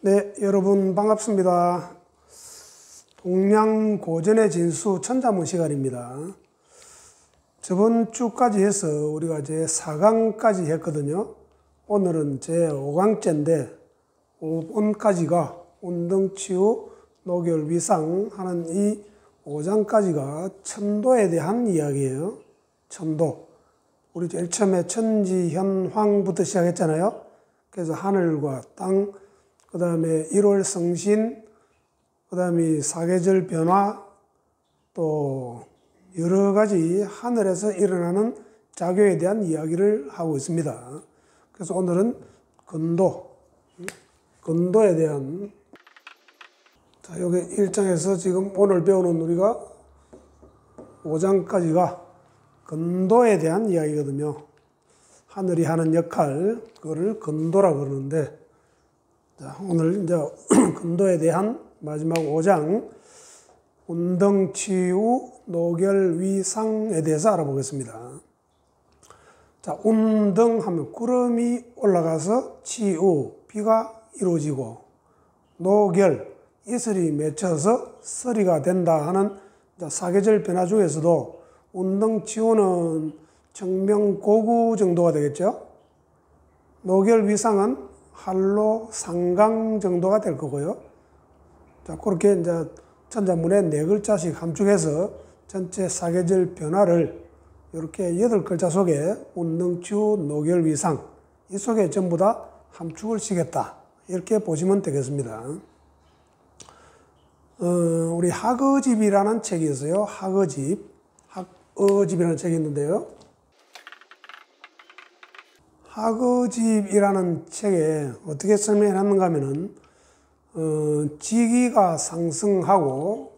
네, 여러분 반갑습니다. 동양고전의 진수 천자문 시간입니다. 저번 주까지 해서 우리가 이제 4강까지 했거든요. 오늘은 제 5강째인데 5번까지가 운등치유, 노결위상 하는 이 5장까지가 천도에 대한 이야기예요. 천도. 우리 제일 처음에 천지현황부터 시작했잖아요. 그래서 하늘과 땅, 그 다음에 일월성신, 그 다음에 사계절 변화, 또 여러 가지 하늘에서 일어나는 작용에 대한 이야기를 하고 있습니다. 그래서 오늘은 근도에 대한, 자, 여기 1장에서 지금 오늘 배우는 우리가 5장까지가 근도에 대한 이야기거든요. 하늘이 하는 역할, 그거를 근도라고 그러는데, 자, 오늘 이제 근도에 대한 마지막 5장, 운등치유, 노결위상에 대해서 알아보겠습니다. 자, 운등하면 구름이 올라가서 치유, 비가 이루어지고, 노결, 이슬이 맺혀서 서리가 된다 하는 사계절 변화 중에서도 운등치유는 청명고구 정도가 되겠죠. 노결위상은 한로 상강 정도가 될 거고요. 자, 그렇게 이제 천자문에 4글자씩 함축해서 전체 사계절 변화를 이렇게 8글자 속에 운등치유, 노결위상, 이 속에 전부 다 함축을 시켰다. 이렇게 보시면 되겠습니다. 우리 학어집이라는 책이 있어요. 학어집이라는 책이 있는데요. 학어집이라는 책에 어떻게 설명해 놨는가 하면은, 지기가 상승하고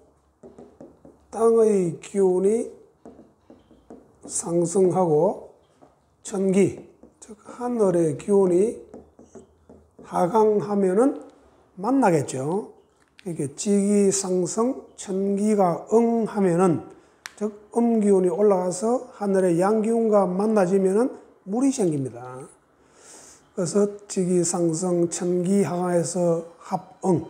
땅의 기운이 상승하고 천기, 즉 하늘의 기운이 하강하면은 만나겠죠. 이렇게 지기 상승, 천기가 응하면은, 즉 음기운이 올라가서 하늘의 양기운과 만나지면은 물이 생깁니다. 그래서 지기 상승, 천기 하강해서 합응,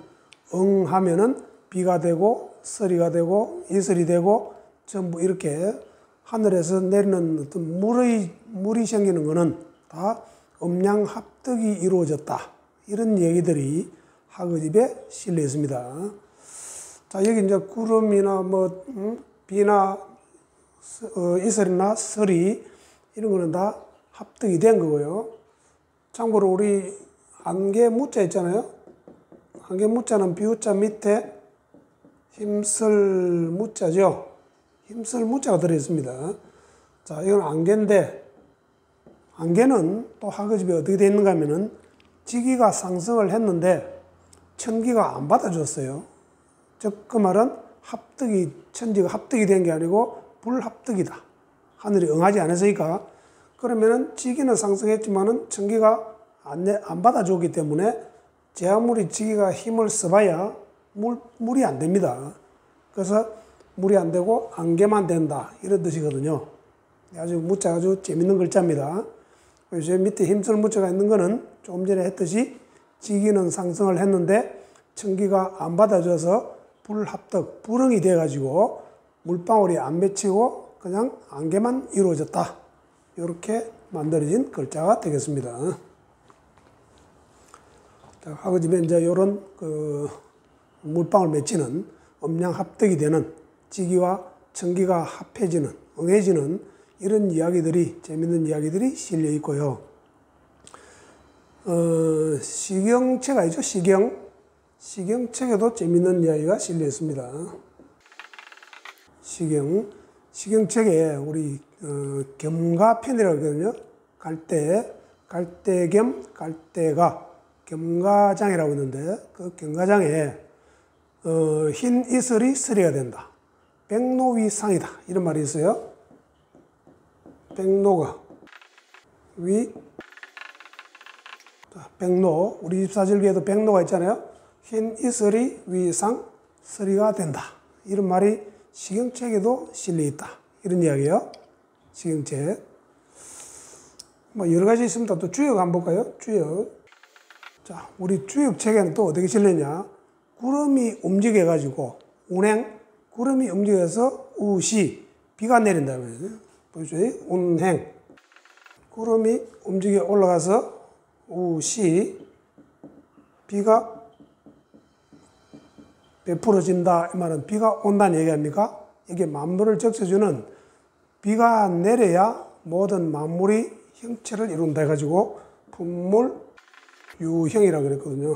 응하면은 비가 되고 서리가 되고 이슬이 되고 전부 이렇게 하늘에서 내리는 어떤 물이 생기는 것은 다 음양합득이 이루어졌다. 이런 얘기들이 학어집에 실려 있습니다. 자, 여기 이제 구름이나 비나 이슬이나 서리 이런 거는 다 합득이 된 거고요. 참고로 우리 안개 무자 있잖아요. 안개 무자는 비우자 밑에 힘쓸 무자죠. 힘쓸 무자가 들어있습니다. 자, 이건 안개인데, 안개는 또 학어집에 어떻게 되어 있는가 하면은 지기가 상승을 했는데 천기가 안 받아줬어요. 즉, 그 말은 천지가 합득이 된 게 아니고 불합득이다. 하늘이 응하지 않았으니까. 그러면은 지기는 상승했지만은 천기가 안 받아줬기 때문에 제 아무리 지기가 힘을 써봐야 물이 안 됩니다. 그래서 물이 안 되고 안개만 된다. 이런 뜻이거든요. 아주 재밌는 글자입니다. 그래서 밑에 힘쓸 무자가 있는 거는 조금 전에 했듯이 지기는 상승을 했는데 천기가 안 받아줘서 불합득, 불응이 돼가지고 물방울이 안 맺히고 그냥 안개만 이루어졌다. 이렇게 만들어진 글자가 되겠습니다. 자, 학어집에 이제 이런 물방울 맺히는 음양합득이 되는 지기와 천기가 합해지는, 응해지는 이런 이야기들이, 재밌는 이야기들이 실려 있고요. 시경체가 있죠, 시경책에도 재밌는 이야기가 실려 있습니다. 시경책에 우리 겸가편이라고 하거든요. 갈대겸, 갈대가, 겸가장이라고 있는데 그 겸가장에 흰 이슬이 서리가 된다. 백로위상이다. 이런 말이 있어요. 백로가 백로, 우리 24절기에도 백로가 있잖아요. 흰 이슬이 위상, 서리가 된다. 이런 말이 시경책에도 실려 있다. 이런 이야기예요. 시경책. 여러 가지 있습니다. 또 주역 한번 볼까요? 주역. 자, 우리 주역책에는 또 어떻게 실렸냐? 구름이 움직여가지고, 운행, 구름이 움직여서 우시, 비가 내린다는 거죠. 보이죠? 운행. 구름이 움직여 올라가서 우시, 비가 베풀어진다. 이 말은 비가 온다는 얘기 아닙니까? 이게 만물을 적셔주는 비가 내려야 모든 만물이 형체를 이룬다 해가지고 품물 유형이라고 그랬거든요.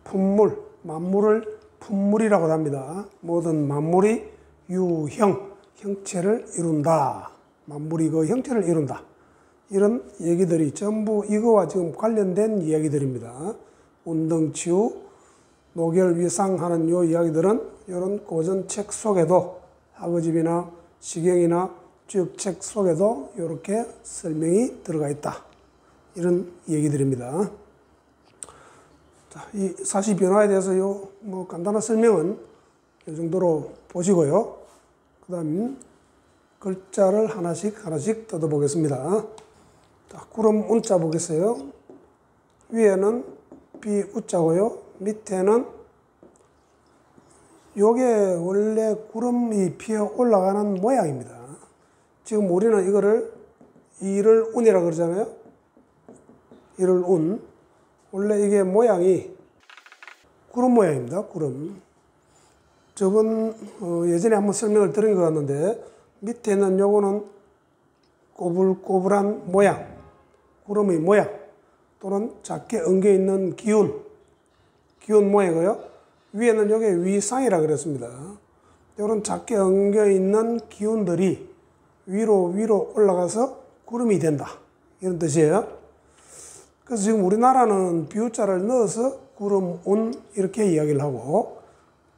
품물, 만물을 품물이라고 합니다. 모든 만물이 유형, 형체를 이룬다. 만물이 그 형체를 이룬다. 이런 얘기들이 전부 이거와 지금 관련된 이야기들입니다. 운동치유, 노결위상하는 요 이야기들은 이런 고전 책 속에도 학어집이나 시경이나 주역책 속에도 이렇게 설명이 들어가 있다. 이런 얘기들입니다. 자, 이 사시 변화에 대해서 뭐 간단한 설명은 이 정도로 보시고요. 그 다음 글자를 하나씩 뜯어보겠습니다. 자, 구름 운자 보겠어요. 위에는 비우자고요. 밑에는 요게 원래 구름이 피어 올라가는 모양입니다. 지금 우리는 이거를 이를 운이라고 그러잖아요. 이를 운. 원래 이게 모양이 구름 모양입니다. 구름. 저번 예전에 한번 설명을 드린 것 같는데 밑에는 요거는 꼬불꼬불한 모양, 구름의 모양 또는 작게 엉겨 있는 기운 모양이고요. 위에는 요게 위상이라 그랬습니다. 이런 작게 엉겨 있는 기운들이 위로 올라가서 구름이 된다. 이런 뜻이에요. 그래서 지금 우리나라는 비우자를 넣어서 구름 운 이렇게 이야기를 하고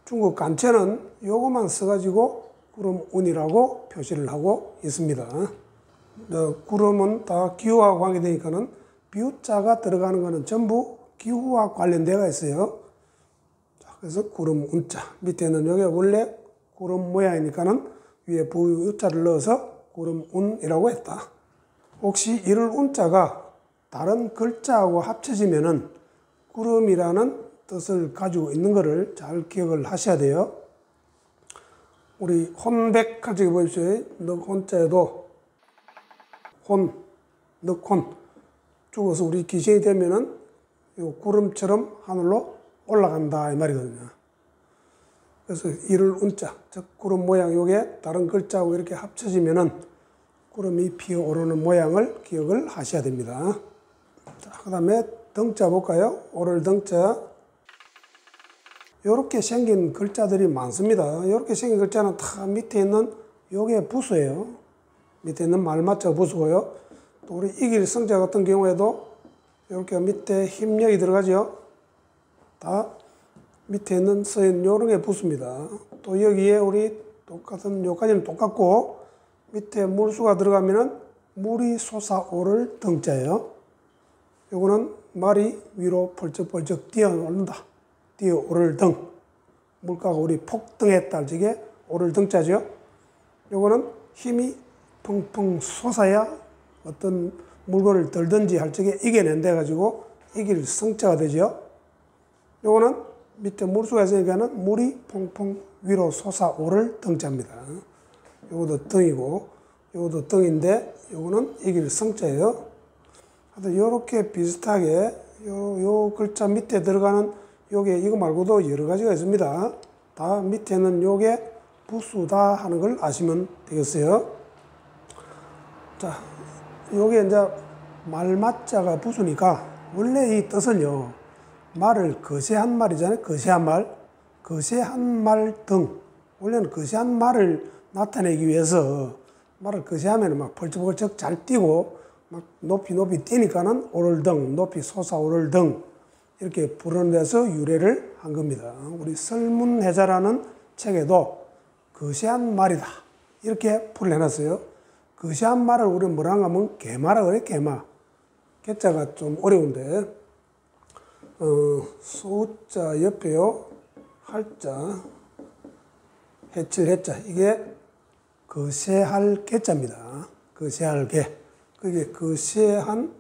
중국 간체는 요거만 써가지고 구름 운이라고 표시를 하고 있습니다. 구름은 다 기후와 관계되니까는 비우자가 들어가는 것은 전부 기후와 관련되어 있어요. 자, 그래서 구름 운자. 밑에는 여기 원래 구름 모양이니까는 위에 비우자를 넣어서 구름 운이라고 했다. 혹시 이를 운자가 다른 글자하고 합쳐지면은 구름이라는 뜻을 가지고 있는 것을 잘 기억을 하셔야 돼요. 우리 혼백 가지고 보십시오. 넉혼자에도 넉혼 죽어서 우리 귀신이 되면은 요 구름처럼 하늘로 올라간다 이 말이거든요. 그래서 이를 운자, 즉 구름 모양 요게 다른 글자하고 이렇게 합쳐지면은 구름이 피어오르는 모양을 기억을 하셔야 됩니다. 자, 그 다음에 덩자 볼까요? 오를 덩자. 요렇게 생긴 글자들이 많습니다. 요렇게 생긴 글자는 다 밑에 있는 요게 부수예요. 밑에 있는 말맞자 부수고요. 또 우리 이길 성자 같은 경우에도 이렇게 밑에 힘력이 들어가죠. 다 밑에 있는 서인 요런 게 부수입니다. 또 여기에 우리 똑같은 요까지는 똑같고 밑에 물수가 들어가면은 물이 솟아오를 덩자예요. 요거는 말이 위로 펄쩍펄쩍 뛰어오른다. 뛰어오를 등. 물가가 우리 폭등에 따르게 오를 등자죠. 요거는 힘이 펑펑 솟아야 어떤 물건을 들든지 할 적에 이겨낸다 해가지고 이길 성자가 되죠. 요거는 밑에 물수가 있으니까는 물이 펑펑 위로 솟아오를 등자입니다. 요것도 등이고 요것도 등인데 요거는 이길 성자예요. 하여튼 요렇게 비슷하게 요 글자 밑에 들어가는 요게 이거 말고도 여러 가지가 있습니다. 다 밑에는 요게 부수다 하는 걸 아시면 되겠어요. 자, 요게 이제 말맞자가 부수니까 원래 이 뜻은요, 말을 거세한 말이잖아요. 거세한 말. 거세한 말 등. 원래는 거세한 말을 나타내기 위해서 말을 거세하면 막 펄쩍펄쩍 잘 뛰고 막 높이 뛰니까는 오를 등, 높이 솟아오를 등 이렇게 부르는 데서 유래를 한 겁니다. 우리 설문해자라는 책에도 거세한 말이다 이렇게 풀을 해놨어요. 거세한 말을 우리 뭐라 하면 개마라고 그래요. 개마. 개자가 좀 어려운데 소자 옆에요. 할자, 해칠 해자. 이게 거세할 개자입니다. 거세할 개. 그게 거세한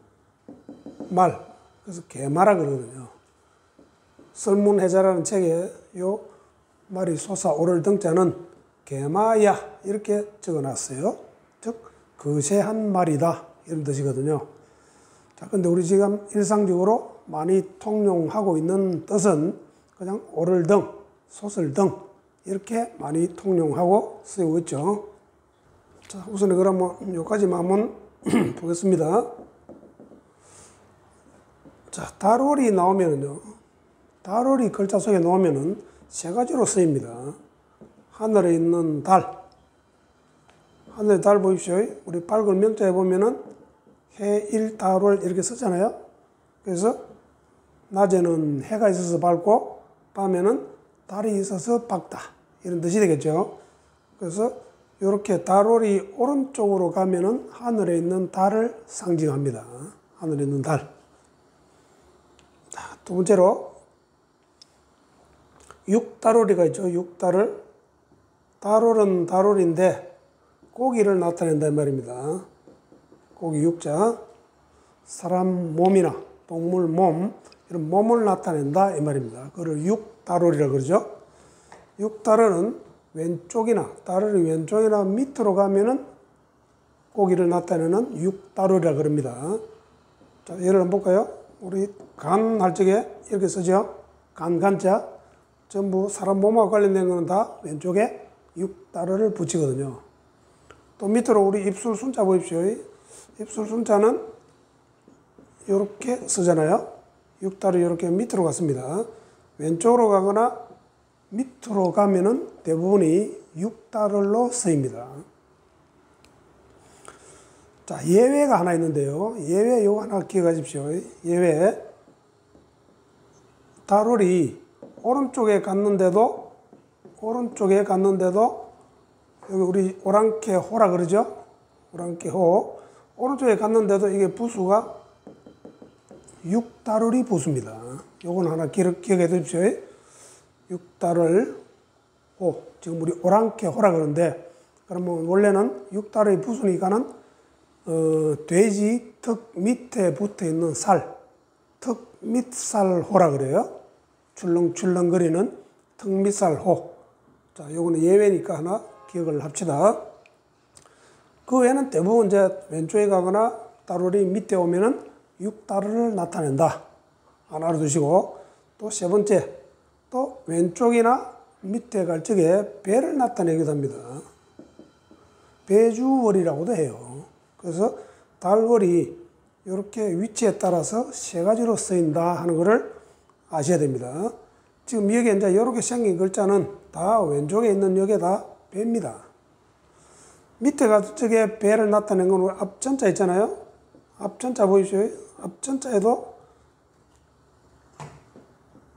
말. 그래서 개마라 그러거든요. 설문해자라는 책에 요 말이 솟아오를 등자는 개마야 이렇게 적어놨어요. 즉 거세한 말이다 이런 뜻이거든요. 자, 근데 우리 지금 일상적으로 많이 통용하고 있는 뜻은 그냥 오를 등, 솟을 등 이렇게 많이 통용하고 쓰이고 있죠. 자, 우선 그러면 여기까지만 한번 보겠습니다. 자, 달월이 나오면은요, 달월이 글자 속에 나오면은 세 가지로 쓰입니다. 하늘에 있는 달, 하늘의 달 보십시오. 우리 밝은 명자에 보면은 해, 일, 달월 이렇게 쓰잖아요. 그래서 낮에는 해가 있어서 밝고 밤에는 달이 있어서 밝다 이런 뜻이 되겠죠. 그래서 이렇게 달월이 오른쪽으로 가면은 하늘에 있는 달을 상징합니다. 하늘에 있는 달. 두 번째로 육달월이가 있죠. 육달월. 달월은 달월인데 고기를 나타낸다 이 말입니다. 고기 육자. 사람 몸이나 동물 몸 이런 몸을 나타낸다 이 말입니다. 그걸 육달월이라고 그러죠. 육달월은 왼쪽이나 달월이 왼쪽이나 밑으로 가면은 고기를 나타내는 육달월이라고 그럽니다. 자, 예를 한번 볼까요? 우리 간 할 적에 이렇게 쓰죠. 간자. 전부 사람 몸하고 관련된 거는 다 왼쪽에 육달월을 붙이거든요. 또 밑으로 우리 입술 순자 보십시오. 입술 순자는 이렇게 쓰잖아요. 육달월이 이렇게 밑으로 갔습니다. 왼쪽으로 가거나 밑으로 가면은 대부분이 육달월로 쓰입니다. 자, 예외가 하나 있는데요. 예외 요거 하나 기억하십시오. 예외. 달월이 오른쪽에 갔는데도 여기 우리 오랑캐 호라 그러죠? 오랑캐 호. 오른쪽에 갔는데도 이게 부수가 육달월이 부수입니다. 요건 하나 기억해 두십시오. 육달월 호. 지금 우리 오랑캐 호라 그러는데 그러면 원래는 육달월이 부수니까는 돼지 턱 밑에 붙어 있는 살, 턱 밑살 호라 그래요. 출렁출렁거리는 턱 밑살 호. 자, 요거는 예외니까 하나 기억을 합시다. 그 외에는 대부분 이제 왼쪽에 가거나 달월이 밑에 오면은 육달월을 나타낸다. 하나 알아두시고 또 세 번째, 또 왼쪽이나 밑에 갈 적에 배를 나타내기도 합니다. 배주월이라고도 해요. 그래서 달월이 이렇게 위치에 따라서 세 가지로 쓰인다 하는 것을 아셔야 됩니다. 지금 여기 이제 이렇게 생긴 글자는 다 왼쪽에 있는 여기에 다 배입니다. 밑에 가 저게 배를 나타낸 건 앞전자 있잖아요. 앞전자 보이시죠? 앞전자에도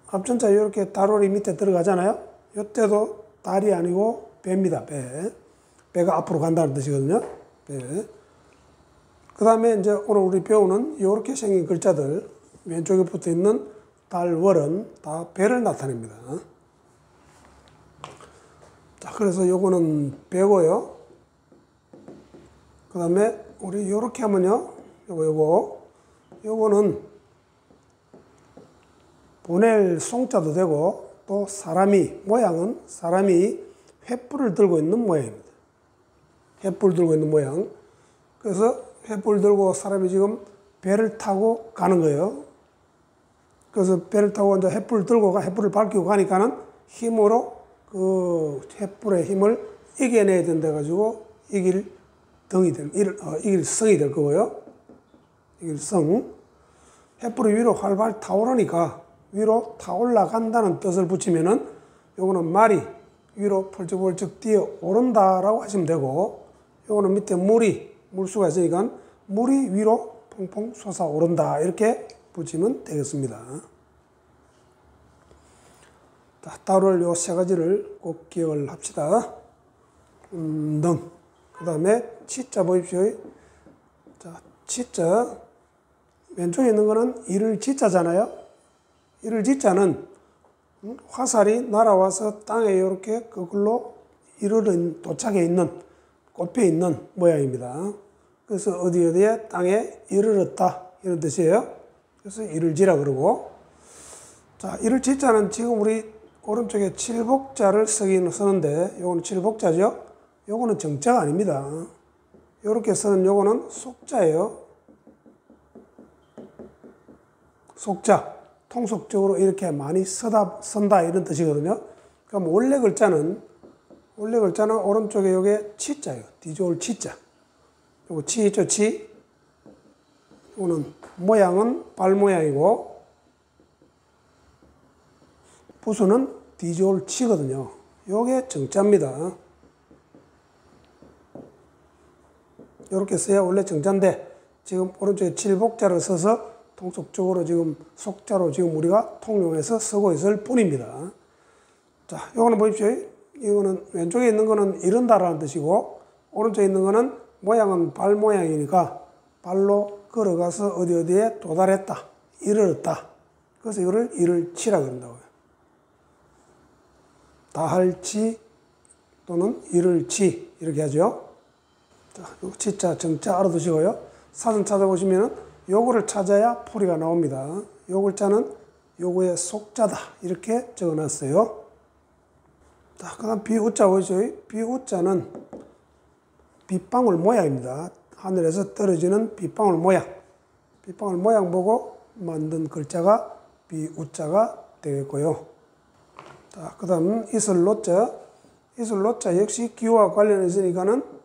앞전자 이렇게 달월이 밑에 들어가잖아요. 이때도 달이 아니고 배입니다. 배. 배가 앞으로 간다는 뜻이거든요. 배. 그 다음에 이제 오늘 우리 배우는 이렇게 생긴 글자들, 왼쪽에 붙어 있는 달월은 다 배를 나타냅니다. 자, 그래서 요거는 배고요. 그 다음에 우리 요렇게 하면요. 요거는 보낼 송자도 되고 또 모양은 사람이 횃불을 들고 있는 모양입니다. 횃불 들고 있는 모양. 그래서 횃불 들고 사람이 지금 배를 타고 가는 거예요. 그래서 배를 타고 이제 횃불 들고 횃불을 밝히고 가니까는 힘으로 그 횃불의 힘을 이겨내야 된다 가지고 이길 성이 될 거고요. 이길 성. 횃불이 위로 활발 타오르니까 위로 타올라간다는 뜻을 붙이면은 요거는 말이 위로 펄쩍펄쩍 뛰어 오른다라고 하시면 되고, 요거는 밑에 물수가 있으니까 물이 위로 퐁퐁 솟아오른다 이렇게 붙이면 되겠습니다. 자, 달월 요 세 가지를 꼭 기억을 합시다. 등. 그 다음에 치자 보십시오. 자, 치자. 왼쪽에 있는 거는 이를 지자잖아요. 이를 지자는 화살이 날아와서 땅에 이렇게 거꾸로 도착해 있는, 꼽혀 있는 모양입니다. 그래서 어디에 땅에 이르렀다 이런 뜻이에요. 그래서 이를 지라 그러고. 자, 이를 지자는 지금 우리 오른쪽에 칠복자를 쓰는데 요거는 칠복자죠. 요거는 정자가 아닙니다. 요렇게 쓰는 요거는 속자예요. 속자. 통속적으로 이렇게 많이 쓴다 이런 뜻이거든요. 그럼 원래 글자는 오른쪽에 요게 치자예요. 디조올 치자. 요거 치 있죠, 치. 요거는 모양은 발 모양이고 부수는 디조올 치거든요. 요게 정자입니다. 요렇게 써야 원래 정자인데 지금 오른쪽에 칠복자를 써서 통속적으로 지금 속자로 지금 우리가 통용해서 쓰고 있을 뿐입니다. 자, 요거는 보십시오. 이거는 왼쪽에 있는 거는 이른다라는 뜻이고 오른쪽에 있는 거는 모양은 발 모양이니까 발로 걸어가서 어디에 도달했다, 이르렀다. 그래서 이거를 이를 치라 그런다고요. 다할치 또는 이를 치 이렇게 하죠. 자, 요 치자 정자 알아두시고요. 사전 찾아보시면은 요거를 찾아야 풀이가 나옵니다. 요 글자는 요거의 속자다 이렇게 적어놨어요. 자, 그다음 비우자 보이죠? 비우자는 빗방울 모양입니다. 하늘에서 떨어지는 빗방울 모양. 빗방울 모양 보고 만든 글자가 비우자가 되겠고요. 자, 그 다음 이슬로자. 이슬로자 역시 기호와 관련이 있으니까는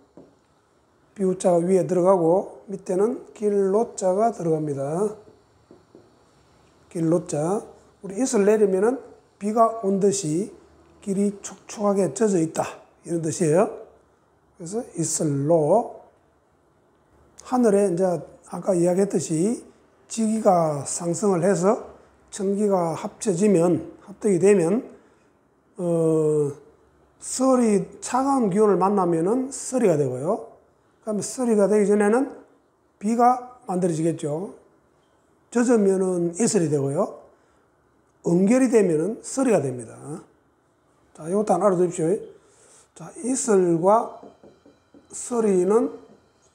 비우자가 위에 들어가고 밑에는 길로자가 들어갑니다. 길로자. 우리 이슬 내리면은 비가 온 듯이 길이 촉촉하게 젖어 있다 이런 뜻이에요. 그래서 이슬로. 하늘에 이제 아까 이야기했듯이 지기가 상승을 해서 천기가 합적이 되면 차가운 기온을 만나면은 서리가 되고요. 그다음에 서리가 되기 전에는 비가 만들어지겠죠. 젖으면은 이슬이 되고요. 응결이 되면은 서리가 됩니다. 자, 이것도 하나 알아두십시오. 자, 이슬과 서리는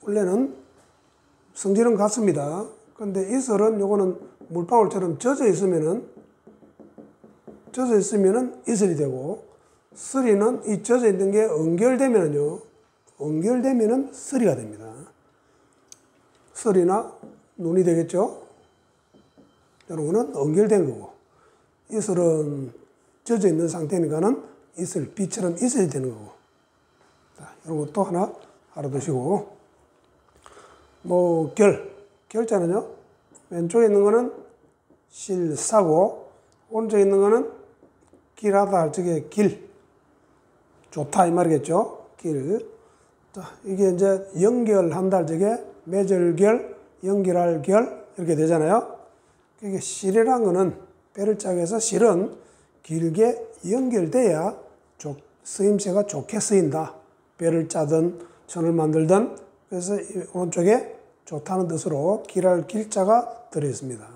원래는 성질은 같습니다. 그런데 이슬은 요거는 물방울처럼 젖어 있으면은 이슬이 되고, 서리는 이 젖어 있는 게 응결되면은 서리가 됩니다. 서리나 눈이 되겠죠? 이런 거는 응결된 거고, 이슬은 젖어 있는 상태니까는 비처럼 이슬이 되는 거고. 자, 이런 것도 하나 알아두시고, 결자는요, 왼쪽에 있는 거는 실사고, 오른쪽에 있는 거는 길하다 할 적에 좋다 이 말이겠죠. 자, 이게 이제 연결한다 할 적에 매절결, 연결할 결 이렇게 되잖아요. 이게 실이라는 거는 배를 짜게해서 실은 길게 연결돼야 쓰임새가 좋게 쓰인다. 배를 짜든 천을 만들든. 그래서 오른쪽에 좋다는 뜻으로 길할 길자가 들어있습니다.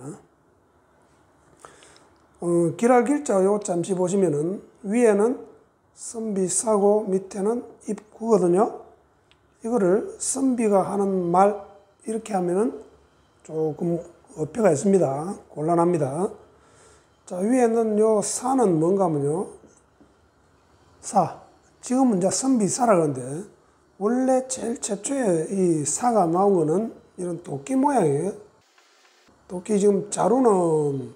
길할 길자 요 잠시 보시면은 위에는 선비사고 밑에는 입구거든요. 이거를 선비가 하는 말 이렇게 하면은 조금 어폐가 있습니다. 곤란합니다. 자, 위에는 요 사는 뭔가 하면요. 지금은 이제 선비사라 그러는데 원래 제일 최초에 이 사가 나온 거는 이런 도끼 모양이에요. 도끼 지금 자루는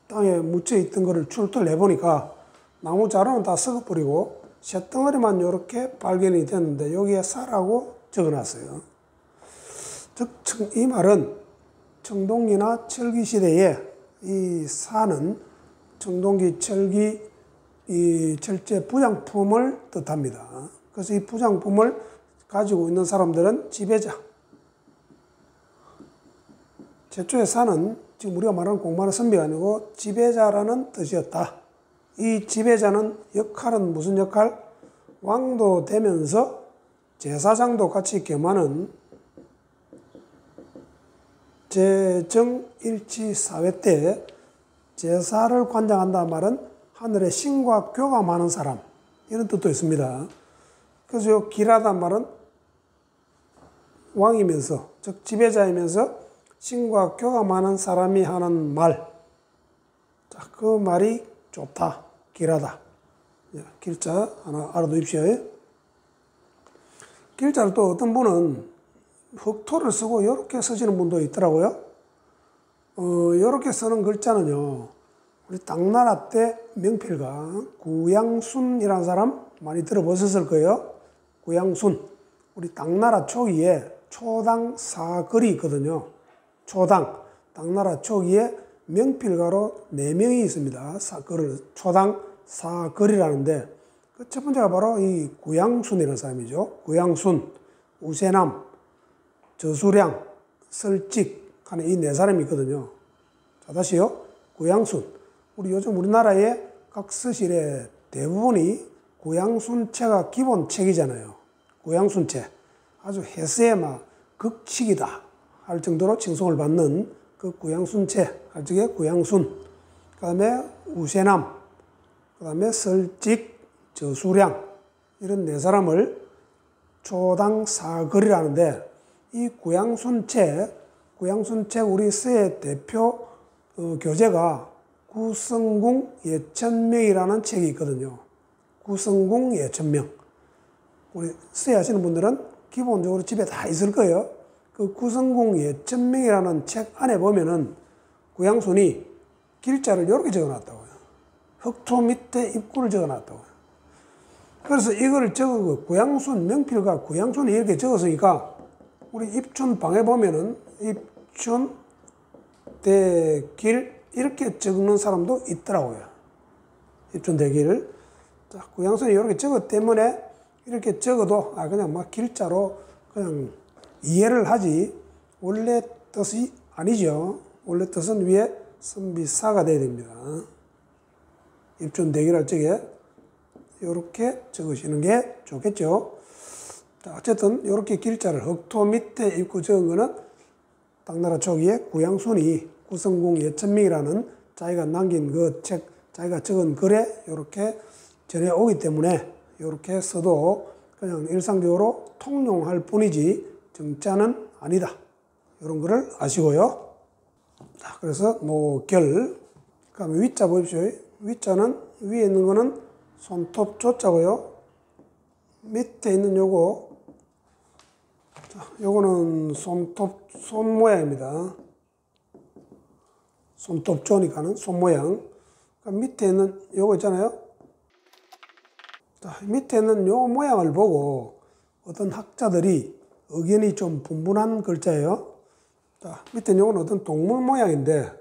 땅에 묻혀 있던 거를 출토를 해보니까 나무 자루는 다 썩어버리고 쇳덩어리만 이렇게 발견이 됐는데 여기에 사라고 적어놨어요. 즉, 이 말은 청동기나 철기 시대에 이 사는 청동기, 철기, 이 철제 부장품을 뜻합니다. 그래서 이 부장품을 가지고 있는 사람들은 지배자. 최초의 사는 지금 우리가 말하는 공부하는 선비가 아니고 지배자라는 뜻이었다. 이 지배자는 역할은 무슨 역할? 왕도 되면서 제사장도 같이 겸하는 제정일치 사회 때 제사를 관장한다는 말은 하늘의 신과 교감하는 사람 이런 뜻도 있습니다. 그래서 요 길하다는 말은 왕이면서 즉 지배자이면서 신과 교감하는 사람이 하는 말. 자, 그 말이 좋다, 길하다. 길자 하나 알아두십시오. 길자를 또 어떤 분은 흑토를 쓰고 이렇게 쓰시는 분도 있더라고요. 이렇게 쓰는 글자는요, 우리 당나라 때 명필가 구양순이라는 사람 많이 들어보셨을 거예요. 구양순. 우리 당나라 초기에 초당 사글이 있거든요. 초당. 당나라 초기에 명필가로 4명이 있습니다. 초당 사글이라는데, 그 첫 번째가 바로 이 구양순이라는 사람이죠. 구양순, 우세남, 저수량, 설직 하는 이 4사람이 있거든요. 자, 다시요. 구양순. 우리 요즘 우리나라의 각 서실의 대부분이 구양순체가 기본 책이잖아요. 구양순체. 아주 해세의 막 극칙이다 할 정도로 칭송을 받는 그 구양순체, 할 적에 구양순. 그 다음에 우세남, 그 다음에 설직, 저수량, 이런 4사람을 초당 사글이라는데, 이 구양순체 우리 서의 대표 교재가 구성궁 예천명이라는 책이 있거든요. 구성궁 예천명. 우리 서예 하시는 분들은 기본적으로 집에 다 있을 거예요. 그 구성궁 예천명이라는 책 안에 보면은 구양순이 길자를 이렇게 적어놨다고요. 흑토 밑에 입구를 적어놨다고요. 그래서 이걸 구양순, 명필가 구양순이 이렇게 적었으니까, 우리 입춘 방에 보면은 입춘 대길 이렇게 적는 사람도 있더라고요. 입춘 대길. 자, 구양순이 이렇게 적었기 때문에 이렇게 적어도 그냥 막 길자로 그냥 이해를 하지, 원래 뜻이 아니죠. 원래 뜻은 위에 선비사가 돼야 됩니다. 입춘 대길 할 적에 이렇게 적으시는 게 좋겠죠. 자, 어쨌든 이렇게 길자를 흑토 밑에 입구 적은 거는 당나라 초기에 구양순이 구성궁 예천명이라는 자기가 남긴 그 책, 자기가 적은 글에 이렇게 전해오기 때문에 이렇게 써도 그냥 일상적으로 통용할 뿐이지 정자는 아니다. 이런 거를 아시고요. 자, 그래서 노결. 그 다음에 위자 보십시오. 위자는 위에 있는 거는 손톱 조자고요. 밑에 있는 요거, 자, 요거는 손 모양입니다. 손톱 조니까는 손 모양. 그러니까 밑에 있는 요거 있잖아요. 자, 밑에 있는 요 모양을 보고 어떤 학자들이 의견이 좀 분분한 글자예요. 자, 밑에 요건 어떤 동물 모양인데,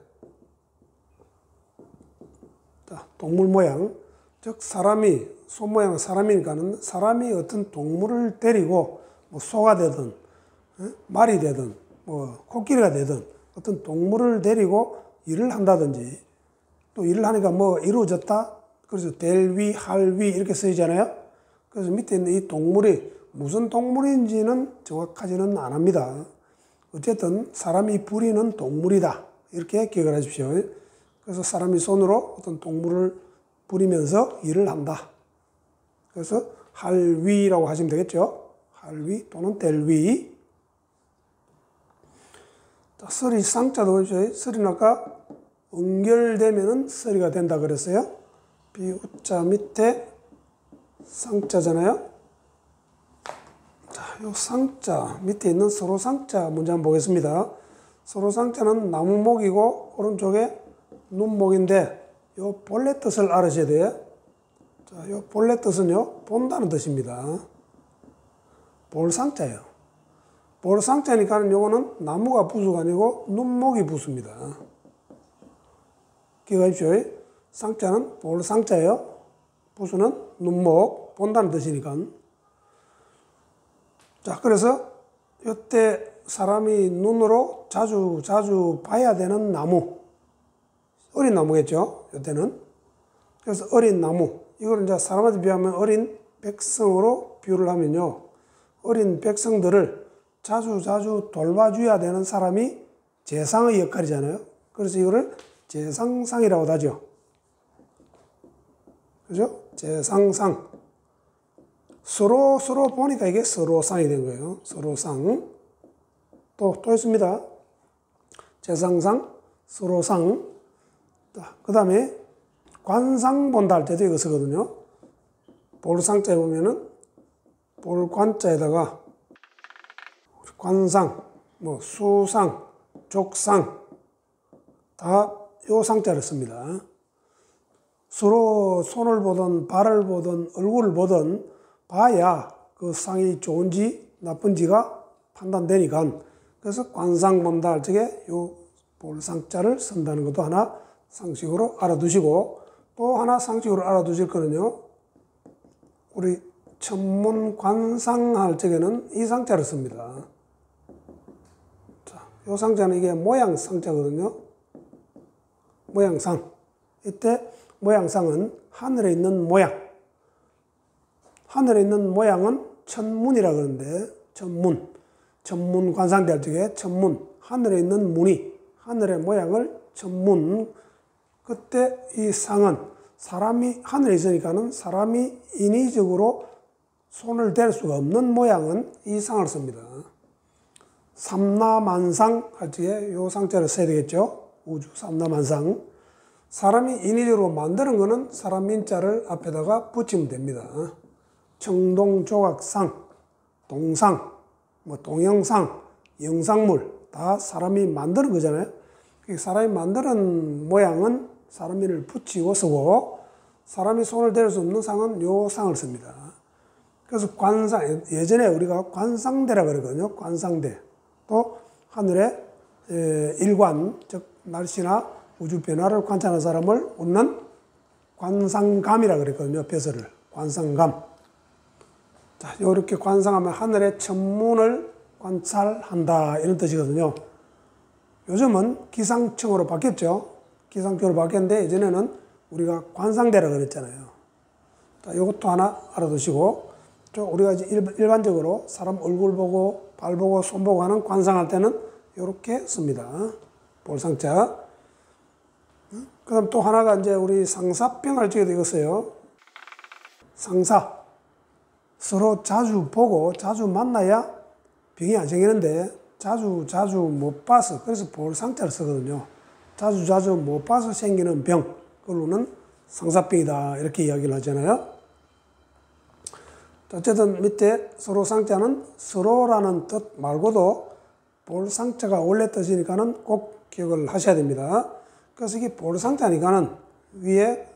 자, 동물 모양. 즉, 사람이, 손 모양은 사람이니까는 사람이 어떤 동물을 데리고 뭐 소가 되든, 말이 되든, 뭐 코끼리가 되든 어떤 동물을 데리고 일을 한다든지, 또 일을 하니까 뭐 이루어졌다. 그래서 될 위, 할 위 이렇게 쓰이잖아요. 그래서 밑에 있는 이 동물이 무슨 동물인지는 정확하지는 않습니다. 어쨌든 사람이 부리는 동물이다. 이렇게 기억을 하십시오. 그래서 사람이 손으로 어떤 동물을 부리면서 일을 한다. 그래서 할위라고 하시면 되겠죠. 할위 또는 델위. 자, 서리 쌍자도 보십시오. 서리는 아까 응결되면은 서리가 된다 그랬어요. 비우자 밑에 쌍자잖아요. 자, 요 쌍자 밑에 있는 서로 쌍자 문제 한번 보겠습니다. 서로 쌍자는 나무목이고 오른쪽에 눈목인데 요 본래 뜻을 알으셔야 돼요. 자, 요 본래 뜻은요, 본다는 뜻입니다. 볼상자예요. 볼상자니까는 요거는 나무가 부수가 아니고 눈목이 부수입니다. 기억하십시오. 쌍자는 볼상자예요. 부수는 눈목, 본다는 뜻이니까. 자, 그래서 이때 사람이 눈으로 자주 봐야 되는 나무. 어린 나무겠죠, 이때는. 그래서 어린 나무. 이걸 이제 사람한테 비하면 어린 백성으로 비유를 하면요. 어린 백성들을 자주 돌봐줘야 되는 사람이 제상의 역할이잖아요. 그래서 이거를 제상상이라고 하죠. 그죠? 제상상. 서로 보니까 이게 서로상이 된 거예요. 서로상. 또 있습니다. 재상상, 서로상. 그 다음에 관상 본다 할 때도 이거 쓰거든요. 볼상자에 보면은 볼관자에다가 관상, 뭐 수상, 족상 다 요 상자를 씁니다. 서로 손을 보든 발을 보든 얼굴을 보든 봐야 그 상이 좋은지 나쁜지가 판단되니까, 그래서 관상 본다 할 적에 요 볼상자를 쓴다는 것도 하나 상식으로 알아두시고, 또 하나 상식으로 알아두실 거는요, 우리 천문 관상 할 적에는 이 상자를 씁니다. 자, 요 상자는 이게 모양 상자거든요. 모양상. 이때 모양상은 하늘에 있는 모양. 하늘에 있는 모양은 천문이라 그러는데, 천문 관상대 할 적에 천문, 하늘에 있는 무늬, 하늘의 모양을 천문. 그때 이 상은 사람이 하늘에 있으니까는 사람이 인위적으로 손을 댈 수가 없는 모양은 이 상을 씁니다. 삼라만상 할 적에 요 상자를 써야 되겠죠. 우주 삼라만상. 사람이 인위적으로 만드는 거는 사람 인자를 앞에다가 붙이면 됩니다. 청동조각상, 동상, 뭐 동영상, 영상물 다 사람이 만드는 거잖아요. 사람이 만드는 모양은 사람 이름을 붙이고 쓰고, 사람이 손을 댈 수 없는 상은 요 상을 씁니다. 그래서 관상, 예전에 우리가 관상대라 그러거든요. 관상대. 또 하늘의 일관, 즉 날씨나 우주 변화를 관찰하는 사람을 우리는 관상감이라 그랬거든요. 벼슬을. 관상감. 자, 이렇게 관상하면 하늘의 천문을 관찰한다, 이런 뜻이거든요. 요즘은 기상청으로 바뀌었죠. 기상청으로 바뀌었는데 예전에는 우리가 관상대라 그랬잖아요. 자, 이것도 하나 알아두시고, 우리가 이제 일반적으로 사람 얼굴 보고 발 보고 손 보고 하는 관상할 때는 이렇게 씁니다. 볼상자. 그 다음 또 하나가 이제 우리 상사병 할 적에도 이거 써요. 상사. 서로 자주 보고 자주 만나야 병이 안 생기는데 자주 못 봐서, 그래서 볼상자를 쓰거든요. 자주 못 봐서 생기는 병, 그걸로는 상사병이다, 이렇게 이야기를 하잖아요. 어쨌든 밑에 서로 상자는 서로라는 뜻 말고도 볼상자가 원래 뜻이니까는 꼭 기억을 하셔야 됩니다. 그래서 이게 볼상자니까는 위에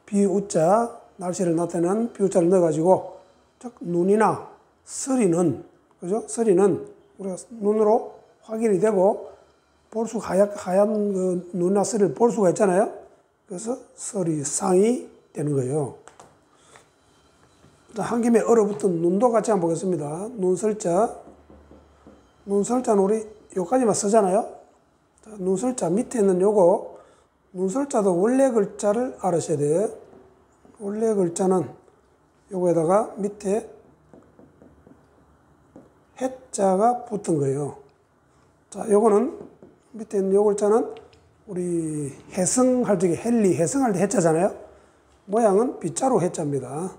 비우자, 날씨를 나타내는 비우자를 넣어가지고, 즉 눈이나 서리는, 그죠? 서리는 우리가 눈으로 확인이 되고 볼 수, 하얀 그 눈이나 서리를 볼 수가 있잖아요. 그래서 서리상이 되는 거예요. 한 김에 얼어붙은 눈도 같이 한번 보겠습니다. 눈설자. 눈설자는 우리 요까지만 쓰잖아요. 자, 눈설자 밑에 있는 요거, 눈설자도 원래 글자를 알으셔야 돼요. 원래 글자는 요거에다가 밑에 해자가 붙은 거예요. 자, 요거는 밑에 있는 요 글자는 우리 해성할 적에 헨리 해성할 때 해자잖아요. 모양은 빗자루 해자입니다.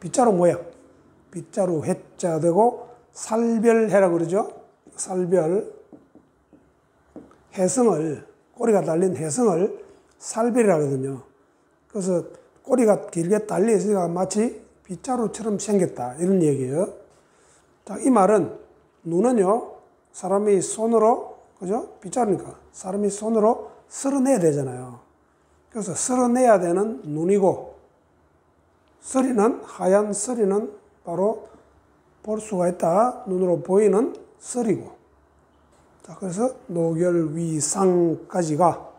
빗자루 모양. 빗자루 해자 되고 살별해라고 그러죠. 살별. 해성을, 꼬리가 달린 해성을 살별이라고 하거든요. 그래서 꼬리가 길게 달려 있으니까 마치 빗자루처럼 생겼다, 이런 얘기예요. 자, 이 말은 눈은요, 사람이 손으로, 그죠? 빗자루니까 사람이 손으로 쓸어내야 되잖아요. 그래서 쓸어내야 되는 눈이고, 서리는, 하얀 서리는 바로 볼 수가 있다, 눈으로 보이는 서리고. 자, 그래서 노결위상까지가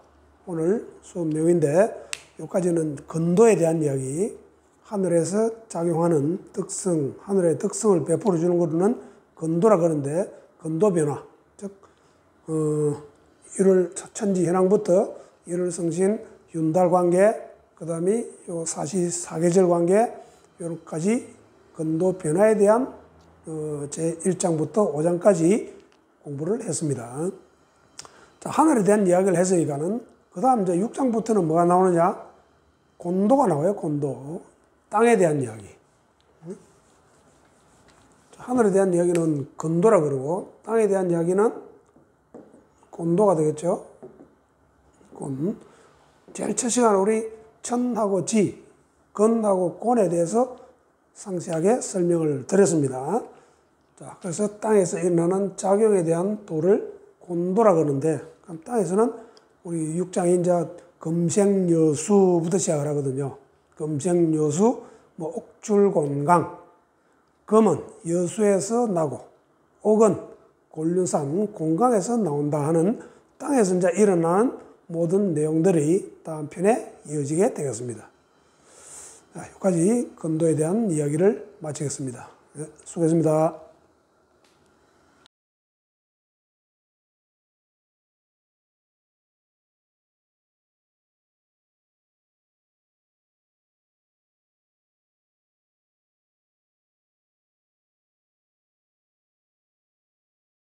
오늘 수업 내용인데, 여기까지는 건도에 대한 이야기, 하늘에서 작용하는 특성, 하늘의 특성을 베풀어 주는 것은 건도라 그러는데, 건도 변화, 즉 1월 천지 현황부터 1월 성신 윤달 관계, 그 다음에 요 사시 사계절 관계, 요까지 건도 변화에 대한 제 1장부터 5장까지 공부를 했습니다. 자, 하늘에 대한 이야기를 했으니까는 그 다음 이제 6장부터는 뭐가 나오느냐? 곤도가 나와요. 곤도. 땅에 대한 이야기. 자, 하늘에 대한 이야기는 건도라 그러고 땅에 대한 이야기는 곤도가 되겠죠. 곤. 제일 첫 시간에 우리 천하고 지, 건하고 곤에 대해서 상세하게 설명을 드렸습니다. 자, 그래서 땅에서 일어나는 작용에 대한 도를 곤도라 그러는데, 그럼 땅에서는 우리 6장이 이제 금생여수부터 시작을 하거든요. 금생여수, 뭐 옥출곤강. 금은 여수에서 나고, 옥은 곤륜산 공강에서 나온다 하는 땅에서 이제 일어나는 모든 내용들이 다음 편에 이어지게 되겠습니다. 자, 여기까지 건도에 대한 이야기를 마치겠습니다. 네, 수고했습니다.